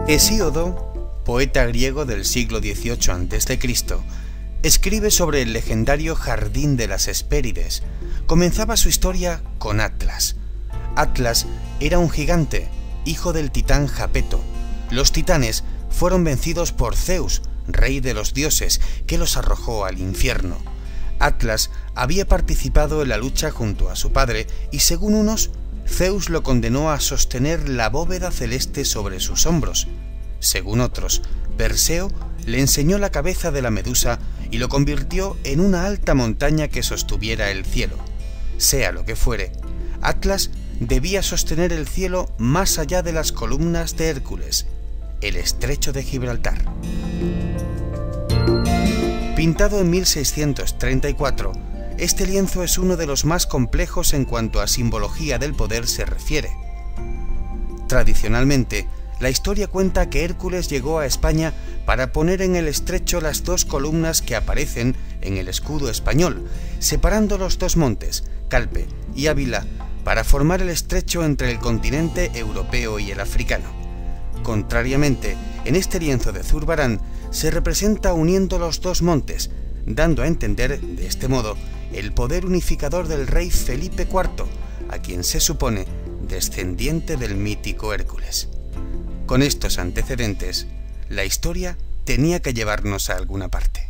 Hesíodo, poeta griego del siglo XVIII a.C., escribe sobre el legendario Jardín de las Hespérides. Comenzaba su historia con Atlas. Atlas era un gigante, hijo del titán Japeto. Los titanes fueron vencidos por Zeus, rey de los dioses, que los arrojó al infierno. Atlas había participado en la lucha junto a su padre y, según unos, Zeus lo condenó a sostener la bóveda celeste sobre sus hombros. Según otros, Perseo le enseñó la cabeza de la medusa y lo convirtió en una alta montaña que sostuviera el cielo. Sea lo que fuere, Atlas debía sostener el cielo más allá de las columnas de Hércules, el estrecho de Gibraltar. Pintado en 1634, este lienzo es uno de los más complejos en cuanto a simbología del poder se refiere. Tradicionalmente, la historia cuenta que Hércules llegó a España para poner en el estrecho las dos columnas que aparecen en el escudo español, separando los dos montes, Calpe y Ávila, para formar el estrecho entre el continente europeo y el africano. Contrariamente, en este lienzo de Zurbarán se representa uniendo los dos montes, dando a entender, de este modo, el poder unificador del rey Felipe IV, a quien se supone descendiente del mítico Hércules. Con estos antecedentes, la historia tenía que llevarnos a alguna parte.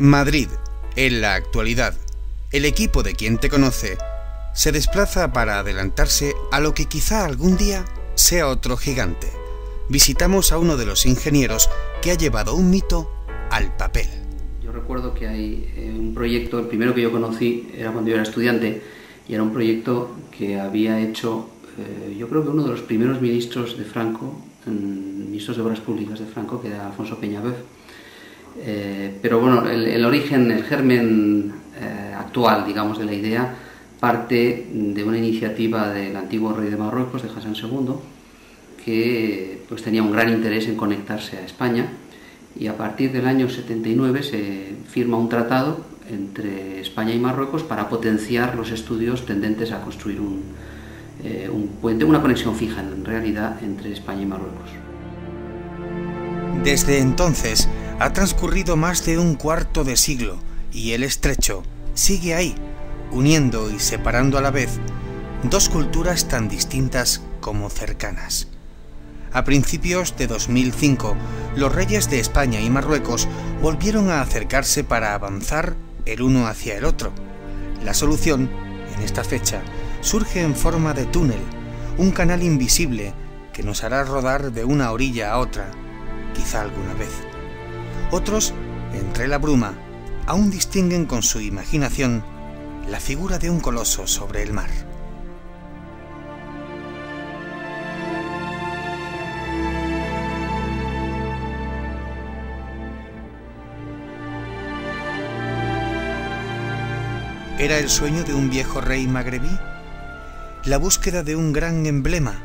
Madrid, en la actualidad, el equipo de Quien te conoce se desplaza para adelantarse a lo que quizá algún día sea otro gigante. Visitamos a uno de los ingenieros que ha llevado un mito al papel. Yo recuerdo que hay un proyecto, el primero que yo conocí era cuando yo era estudiante, y era un proyecto que había hecho, yo creo que uno de los primeros ministros de Franco, ministros de Obras Públicas de Franco, que era Alfonso Peñabeuf. Pero bueno, el origen, el germen actual, digamos, de la idea, parte de una iniciativa del antiguo rey de Marruecos, de Hassan II, que pues tenía un gran interés en conectarse a España, y a partir del año 79 se firma un tratado entre España y Marruecos para potenciar los estudios tendentes a construir un puente, una conexión fija en realidad entre España y Marruecos. Desde entonces ha transcurrido más de un cuarto de siglo y el estrecho sigue ahí, uniendo y separando a la vez dos culturas tan distintas como cercanas. A principios de 2005, los reyes de España y Marruecos volvieron a acercarse para avanzar el uno hacia el otro. La solución, en esta fecha, surge en forma de túnel, un canal invisible que nos hará rodar de una orilla a otra, quizá alguna vez. Otros, entre la bruma, aún distinguen con su imaginación la figura de un coloso sobre el mar. ¿Era el sueño de un viejo rey magrebí? ¿La búsqueda de un gran emblema?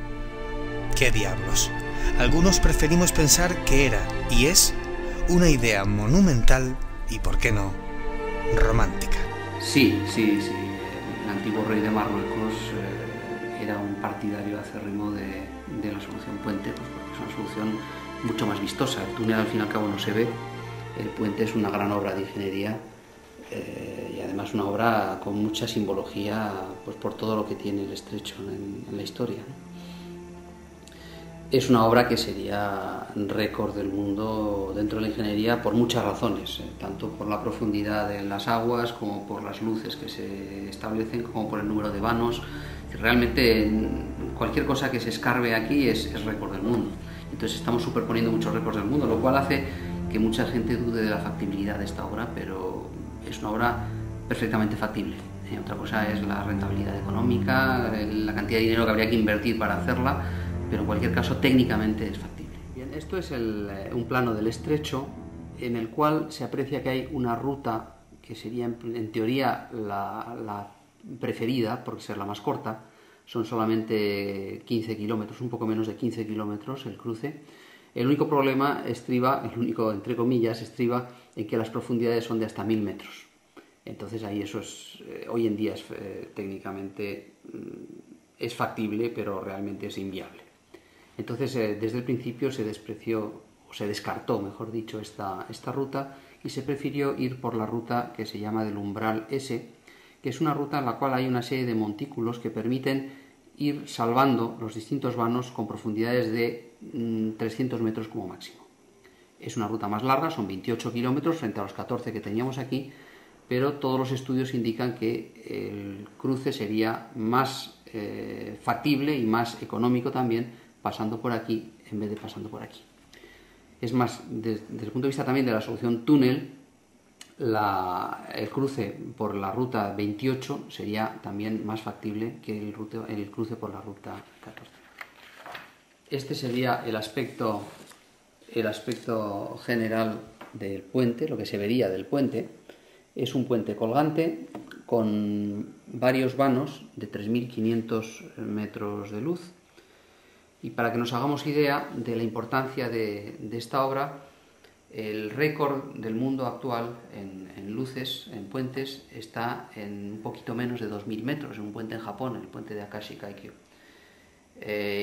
¡Qué diablos! Algunos preferimos pensar que era, y es, una idea monumental y, ¿por qué no?, romántica. Sí. El antiguo rey de Marruecos era un partidario acérrimo de la solución puente, pues porque es una solución mucho más vistosa. El túnel al fin y al cabo no se ve, el puente es una gran obra de ingeniería, y además una obra con mucha simbología, pues por todo lo que tiene el estrecho en la historia, ¿no? Es una obra que sería récord del mundo dentro de la ingeniería por muchas razones, tanto por la profundidad de las aguas, como por las luces que se establecen, como por el número de vanos. Realmente cualquier cosa que se escarbe aquí es récord del mundo. Entonces estamos superponiendo muchos récords del mundo, lo cual hace que mucha gente dude de la factibilidad de esta obra, pero es una obra perfectamente factible. Otra cosa es la rentabilidad económica, la cantidad de dinero que habría que invertir para hacerla, pero en cualquier caso técnicamente es factible. Bien, esto es un plano del estrecho en el cual se aprecia que hay una ruta que sería en teoría la preferida, por ser la más corta. Son solamente 15 kilómetros, un poco menos de 15 kilómetros el cruce. El único problema estriba, el único entre comillas, estriba en que las profundidades son de hasta 1000 metros. Entonces ahí eso es, hoy en día es, técnicamente es factible, pero realmente es inviable. Entonces desde el principio se despreció, o se descartó, mejor dicho, esta ruta, y se prefirió ir por la ruta que se llama del umbral S, que es una ruta en la cual hay una serie de montículos que permiten ir salvando los distintos vanos con profundidades de 300 metros como máximo. Es una ruta más larga, son 28 kilómetros frente a los 14 que teníamos aquí, pero todos los estudios indican que el cruce sería más factible y más económico también pasando por aquí en vez de pasando por aquí. Es más, desde el punto de vista también de la solución túnel, el cruce por la ruta 28 sería también más factible que el cruce por la ruta 14. Este sería el aspecto general del puente, lo que se vería del puente. Es un puente colgante con varios vanos de 3.500 metros de luz. Y para que nos hagamos idea de la importancia de esta obra, el récord del mundo actual en luces, en puentes, está en un poquito menos de 2.000 metros, en un puente en Japón, el puente de Akashi Kaikyo.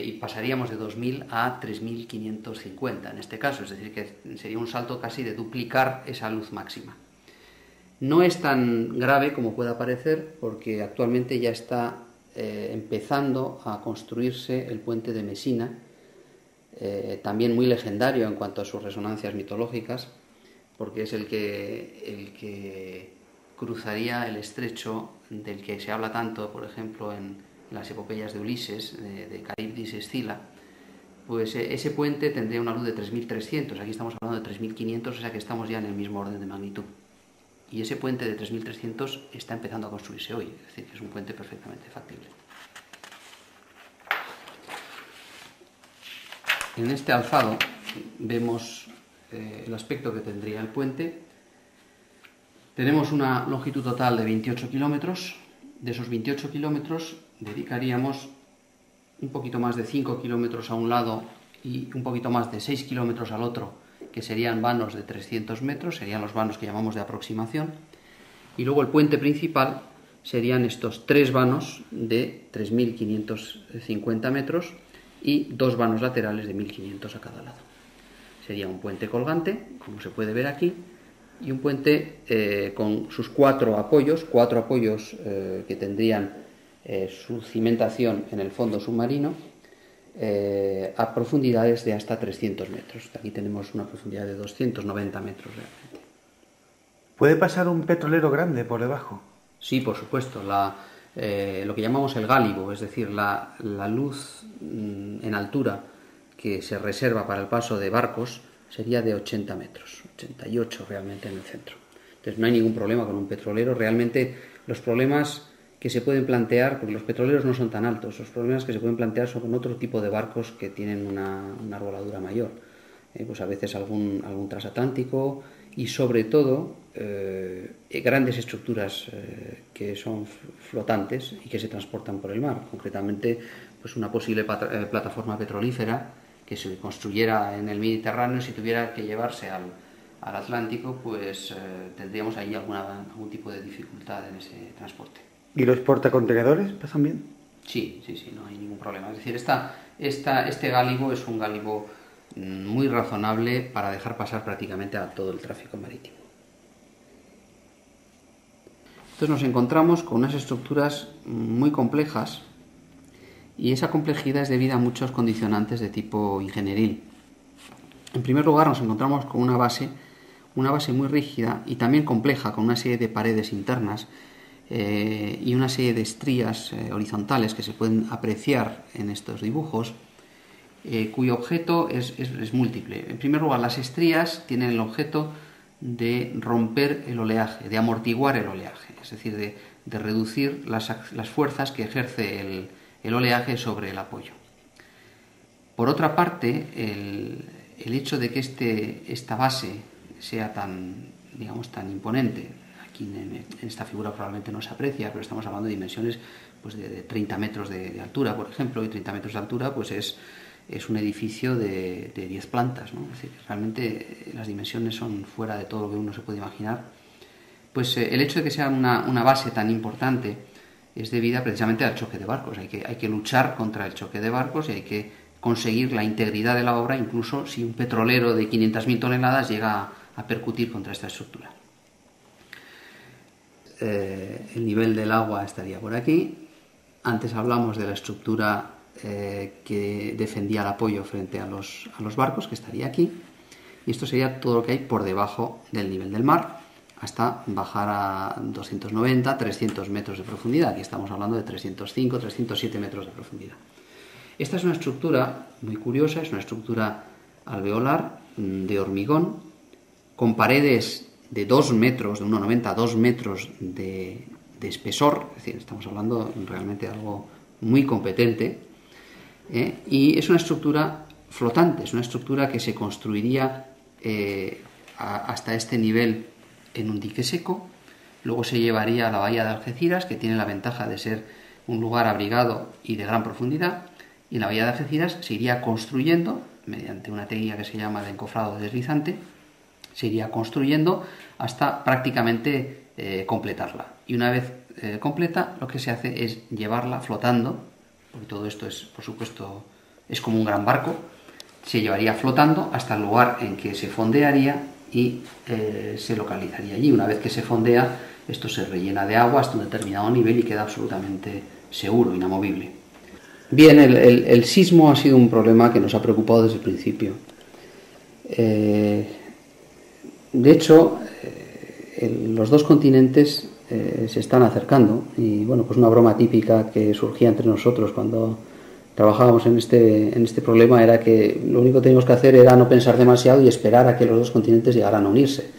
Y pasaríamos de 2.000 a 3.550 en este caso, es decir, que sería un salto casi de duplicar esa luz máxima. No es tan grave como pueda parecer, porque actualmente ya está empezando a construirse el puente de Mesina, también muy legendario en cuanto a sus resonancias mitológicas, porque es el que cruzaría el estrecho del que se habla tanto, por ejemplo, en las epopeyas de Ulises, de Caribdis y Escila. Pues ese puente tendría una luz de 3.300, aquí estamos hablando de 3.500, o sea que estamos ya en el mismo orden de magnitud. Y ese puente de 3.300 está empezando a construirse hoy, es decir, que es un puente perfectamente factible. En este alzado vemos el aspecto que tendría el puente. Tenemos una longitud total de 28 kilómetros. De esos 28 kilómetros dedicaríamos un poquito más de 5 kilómetros a un lado y un poquito más de 6 kilómetros al otro, que serían vanos de 300 metros, serían los vanos que llamamos de aproximación, y luego el puente principal serían estos 3 vanos de 3.550 metros y 2 vanos laterales de 1.500 a cada lado. Sería un puente colgante, como se puede ver aquí, y un puente con sus 4 apoyos que tendrían su cimentación en el fondo submarino, a profundidades de hasta 300 metros. Aquí tenemos una profundidad de 290 metros realmente. ¿Puede pasar un petrolero grande por debajo? Sí, por supuesto. Lo que llamamos el gálibo, es decir, la luz en altura que se reserva para el paso de barcos sería de 80 metros, 88 realmente en el centro. Entonces no hay ningún problema con un petrolero. Realmente los problemas que se pueden plantear, porque los petroleros no son tan altos, los problemas que se pueden plantear son con otro tipo de barcos que tienen una arboladura mayor, pues a veces algún transatlántico y sobre todo grandes estructuras que son flotantes y que se transportan por el mar, concretamente pues una posible plataforma petrolífera que se construyera en el Mediterráneo. Si tuviera que llevarse al Atlántico, pues tendríamos ahí algún tipo de dificultad en ese transporte. ¿Y los portacontenedores pasan bien? Sí, no hay ningún problema. Es decir, este gálibo es un gálibo muy razonable para dejar pasar prácticamente a todo el tráfico marítimo. Entonces nos encontramos con unas estructuras muy complejas y esa complejidad es debida a muchos condicionantes de tipo ingenieril. En primer lugar nos encontramos con una base muy rígida y también compleja, con una serie de paredes internas y una serie de estrías horizontales que se pueden apreciar en estos dibujos, cuyo objeto es múltiple. En primer lugar, las estrías tienen el objeto de romper el oleaje, de amortiguar el oleaje, es decir, de reducir las fuerzas que ejerce el oleaje sobre el apoyo. Por otra parte, el hecho de que esta base sea tan imponente, aquí en esta figura probablemente no se aprecia, pero estamos hablando de dimensiones pues de 30 metros de altura, por ejemplo, y 30 metros de altura pues es un edificio de 10 plantas, ¿no? Es decir, realmente las dimensiones son fuera de todo lo que uno se puede imaginar, Pues el hecho de que sea una base tan importante es debida precisamente al choque de barcos. Hay que luchar contra el choque de barcos y hay que conseguir la integridad de la obra, incluso si un petrolero de 500.000 toneladas llega a percutir contra esta estructura. El nivel del agua estaría por aquí. Antes hablamos de la estructura que defendía el apoyo frente a los barcos, que estaría aquí. Y esto sería todo lo que hay por debajo del nivel del mar, hasta bajar a 290, 300 metros de profundidad. Aquí estamos hablando de 305, 307 metros de profundidad. Esta es una estructura muy curiosa, es una estructura alveolar de hormigón, con paredes de 2 metros, de 1,90 a 2 metros de espesor, es decir, estamos hablando realmente de algo muy competente, y es una estructura flotante, es una estructura que se construiría hasta este nivel en un dique seco, luego se llevaría a la bahía de Algeciras, que tiene la ventaja de ser un lugar abrigado y de gran profundidad, y en la bahía de Algeciras se iría construyendo, mediante una técnica que se llama de encofrado deslizante, se iría construyendo hasta prácticamente completarla. Y una vez completa, lo que se hace es llevarla flotando, porque todo esto es, por supuesto, es como un gran barco, se llevaría flotando hasta el lugar en que se fondearía y se localizaría allí. Una vez que se fondea, esto se rellena de agua hasta un determinado nivel y queda absolutamente seguro, inamovible. Bien, el sismo ha sido un problema que nos ha preocupado desde el principio. De hecho, los dos continentes se están acercando y bueno, pues una broma típica que surgía entre nosotros cuando trabajábamos en este problema era que lo único que teníamos que hacer era no pensar demasiado y esperar a que los dos continentes llegaran a unirse.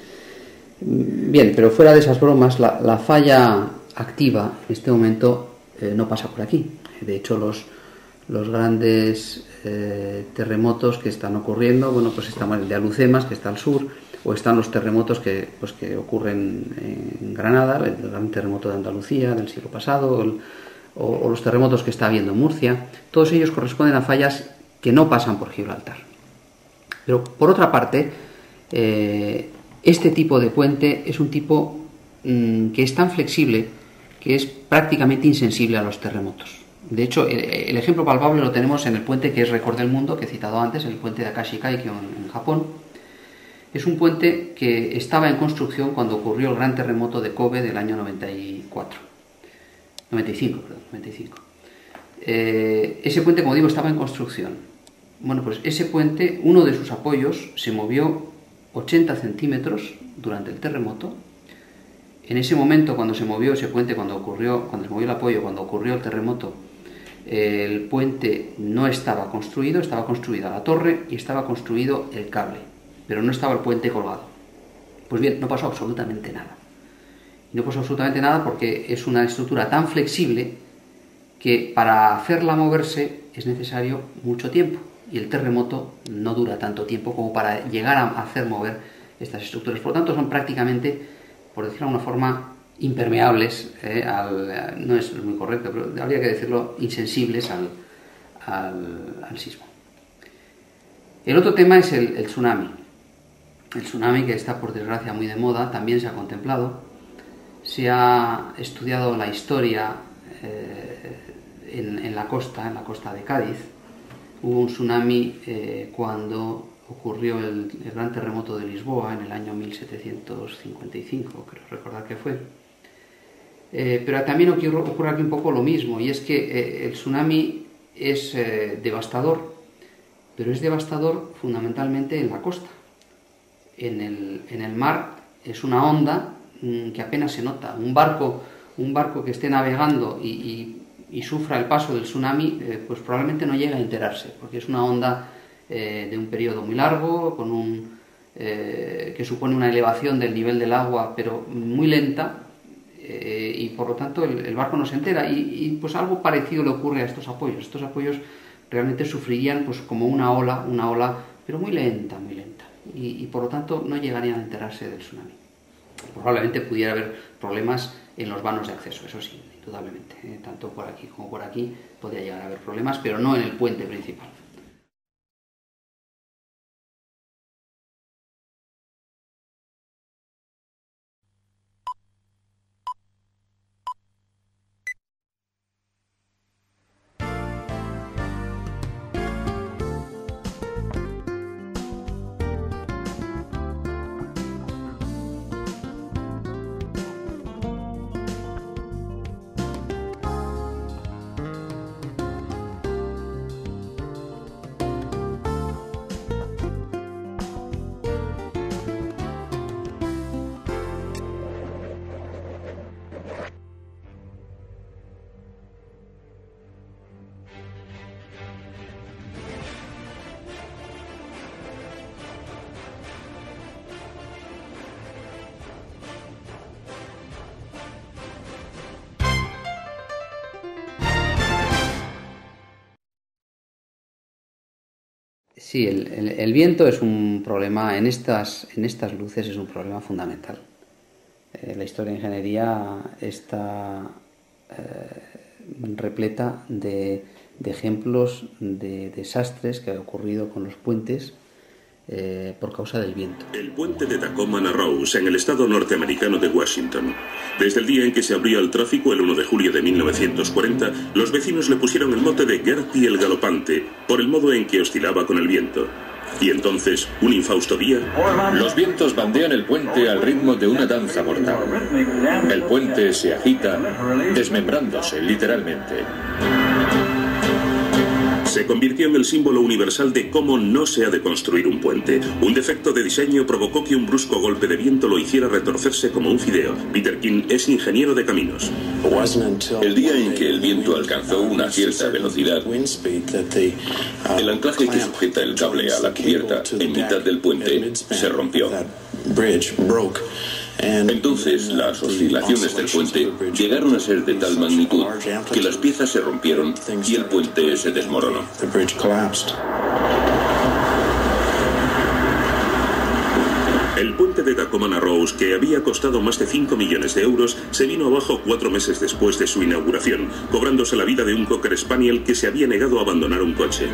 Bien, pero fuera de esas bromas, la falla activa en este momento no pasa por aquí. De hecho, los grandes terremotos que están ocurriendo, bueno, pues está el de Alucemas, que está al sur, o están los terremotos que ocurren en Granada, el gran terremoto de Andalucía del siglo pasado, o los terremotos que está habiendo en Murcia. Todos ellos corresponden a fallas que no pasan por Gibraltar. Pero por otra parte, este tipo de puente es un tipo que es tan flexible que es prácticamente insensible a los terremotos. De hecho, el ejemplo palpable lo tenemos en el puente que es récord del mundo, que he citado antes, el puente de Akashi Kaikyo en Japón. Es un puente que estaba en construcción cuando ocurrió el gran terremoto de Kobe del año 95. Ese puente, como digo, estaba en construcción. Bueno, pues ese puente, uno de sus apoyos se movió 80 centímetros durante el terremoto. En ese momento, cuando se movió ese puente, cuando se movió el apoyo, cuando ocurrió el terremoto, el puente no estaba construido, estaba construida la torre y estaba construido el cable, pero no estaba el puente colgado. Pues bien, no pasó absolutamente nada. Y no pasó absolutamente nada porque es una estructura tan flexible que para hacerla moverse es necesario mucho tiempo. Y el terremoto no dura tanto tiempo como para llegar a hacer mover estas estructuras. Por lo tanto, son prácticamente, por decirlo de alguna forma, impermeables, no es muy correcto, pero habría que decirlo, insensibles al sismo. El otro tema es el tsunami. El tsunami, que está por desgracia muy de moda, también se ha contemplado. Se ha estudiado la historia en la costa de Cádiz. Hubo un tsunami cuando ocurrió el gran terremoto de Lisboa en el año 1755, creo recordar que fue. Pero también ocurre aquí un poco lo mismo, y es que el tsunami es devastador, pero es devastador fundamentalmente en la costa. En el mar es una onda que apenas se nota. Un barco que esté navegando y sufra el paso del tsunami, pues probablemente no llegue a enterarse, porque es una onda de un periodo muy largo, que supone una elevación del nivel del agua, pero muy lenta, y por lo tanto el barco no se entera. Y pues algo parecido le ocurre a estos apoyos. Estos apoyos realmente sufrirían pues como una ola, pero muy lenta, y por lo tanto no llegarían a enterarse del tsunami. Probablemente pudiera haber problemas en los vanos de acceso, eso sí, indudablemente. Tanto por aquí como por aquí podría llegar a haber problemas, pero no en el puente principal. Sí, el viento es un problema, en estas luces es un problema fundamental. La historia de ingeniería está repleta de ejemplos de desastres que han ocurrido con los puentes por causa del viento. El puente de Tacoma Narrows, en el estado norteamericano de Washington. Desde el día en que se abrió al tráfico, el 1 de julio de 1940, los vecinos le pusieron el mote de Gertie el Galopante, por el modo en que oscilaba con el viento. Y entonces, un infausto día... Los vientos bandean el puente al ritmo de una danza mortal. El puente se agita, desmembrándose literalmente. Se convirtió en el símbolo universal de cómo no se ha de construir un puente. Un defecto de diseño provocó que un brusco golpe de viento lo hiciera retorcerse como un fideo. Peter King es ingeniero de caminos. El día en que el viento alcanzó una cierta velocidad, el anclaje que sujeta el cable a la cubierta en mitad del puente se rompió. Entonces, las oscilaciones del puente llegaron a ser de tal magnitud que las piezas se rompieron y el puente se desmoronó. El puente de Tacoma Narrows, que había costado más de 5 millones de euros, se vino abajo 4 meses después de su inauguración, cobrándose la vida de un Cocker Spaniel que se había negado a abandonar un coche.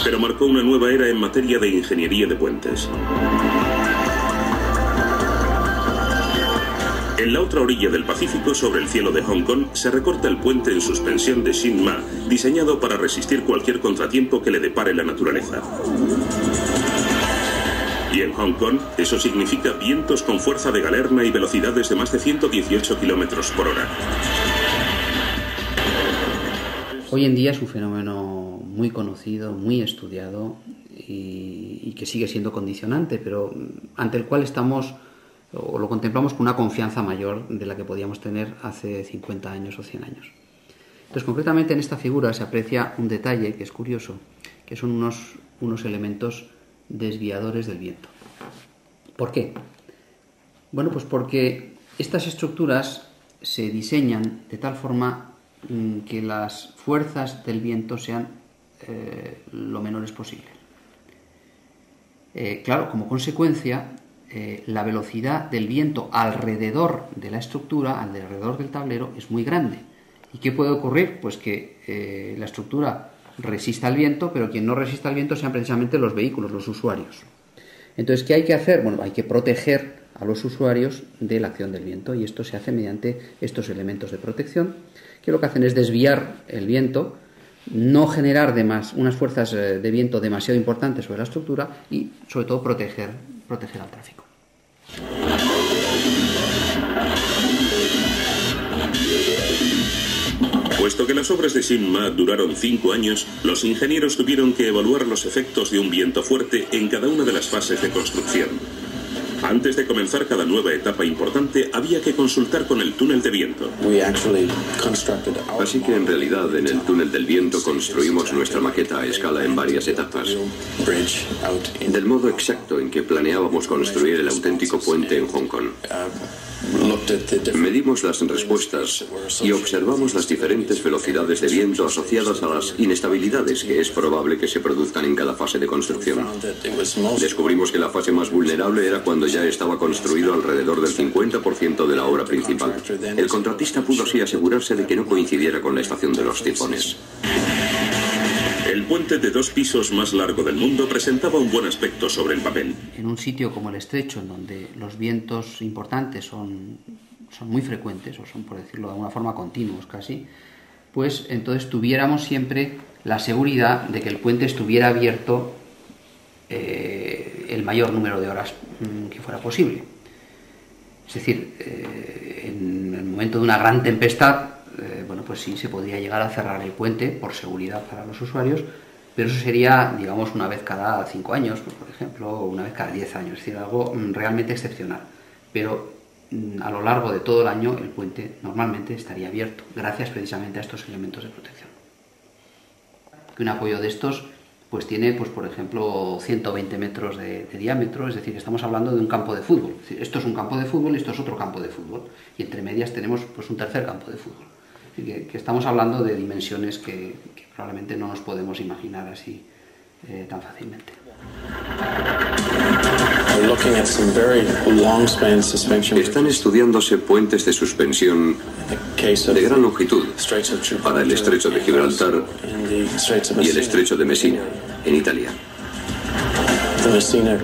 Pero marcó una nueva era en materia de ingeniería de puentes. En la otra orilla del Pacífico, sobre el cielo de Hong Kong, se recorta el puente en suspensión de Shin Ma, diseñado para resistir cualquier contratiempo que le depare la naturaleza. Y en Hong Kong, eso significa vientos con fuerza de galerna y velocidades de más de 118 kilómetros por hora. Hoy en día es un fenómeno muy conocido, muy estudiado y que sigue siendo condicionante, pero ante el cual estamos o lo contemplamos con una confianza mayor de la que podíamos tener hace 50 años o 100 años. Entonces, concretamente en esta figura se aprecia un detalle que es curioso, que son unos elementos desviadores del viento. ¿Por qué? Bueno, pues porque estas estructuras se diseñan de tal forma que las fuerzas del viento sean lo menores posible. Claro, como consecuencia, la velocidad del viento alrededor de la estructura, alrededor del tablero, es muy grande. ¿Y qué puede ocurrir? Pues que la estructura resista al viento, pero quien no resista al viento sean precisamente los vehículos, los usuarios. Entonces, ¿qué hay que hacer? Bueno, hay que proteger a los usuarios de la acción del viento, y esto se hace mediante estos elementos de protección, que lo que hacen es desviar el viento, no generar unas fuerzas de viento demasiado importantes sobre la estructura y, sobre todo, proteger al tráfico. Puesto que las obras de Shin Ma duraron 5 años, los ingenieros tuvieron que evaluar los efectos de un viento fuerte en cada una de las fases de construcción. Antes de comenzar cada nueva etapa importante, había que consultar con el túnel de viento. Así que en realidad en el túnel del viento construimos nuestra maqueta a escala en varias etapas. Del modo exacto en que planeábamos construir el auténtico puente en Hong Kong. Medimos las respuestas y observamos las diferentes velocidades de viento asociadas a las inestabilidades que es probable que se produzcan en cada fase de construcción. Descubrimos que la fase más vulnerable era cuando ya estaba construido alrededor del 50% de la obra principal. El contratista pudo así asegurarse de que no coincidiera con la estación de los tifones. El puente de 2 pisos más largo del mundo presentaba un buen aspecto sobre el papel. En un sitio como el Estrecho, en donde los vientos importantes son muy frecuentes, o son, por decirlo de alguna forma, continuos casi, pues entonces tuviéramos siempre la seguridad de que el puente estuviera abierto el mayor número de horas que fuera posible. Es decir, en el momento de una gran tempestad, bueno, pues sí, se podría llegar a cerrar el puente por seguridad para los usuarios, pero eso sería, digamos, una vez cada 5 años, pues, por ejemplo, o una vez cada 10 años, es decir, algo realmente excepcional. Pero a lo largo de todo el año el puente normalmente estaría abierto, gracias precisamente a estos elementos de protección. Un apoyo de estos pues tiene, pues, por ejemplo, 120 metros de diámetro, es decir, estamos hablando de un campo de fútbol. Es decir, esto es un campo de fútbol y esto es otro campo de fútbol, y entre medias tenemos pues un tercer campo de fútbol. que estamos hablando de dimensiones que probablemente no nos podemos imaginar así tan fácilmente. Están estudiándose puentes de suspensión de gran longitud para el estrecho de Gibraltar y el estrecho de Messina, en Italia.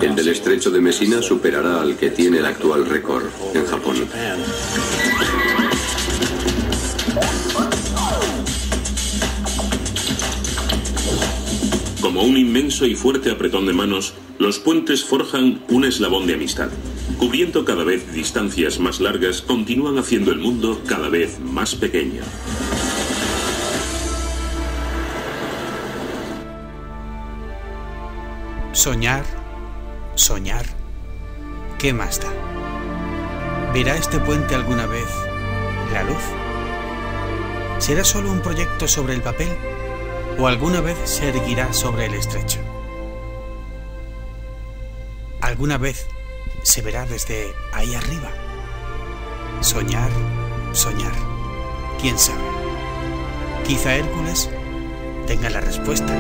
El del estrecho de Messina superará al que tiene el actual récord en Japón. Como un inmenso y fuerte apretón de manos, los puentes forjan un eslabón de amistad. Cubriendo cada vez distancias más largas, continúan haciendo el mundo cada vez más pequeño. Soñar, soñar, ¿qué más da? ¿Verá este puente alguna vez la luz? ¿Será solo un proyecto sobre el papel o alguna vez se erguirá sobre el estrecho? ¿Alguna vez se verá desde ahí arriba? Soñar, soñar, quién sabe. Quizá Hércules tenga la respuesta.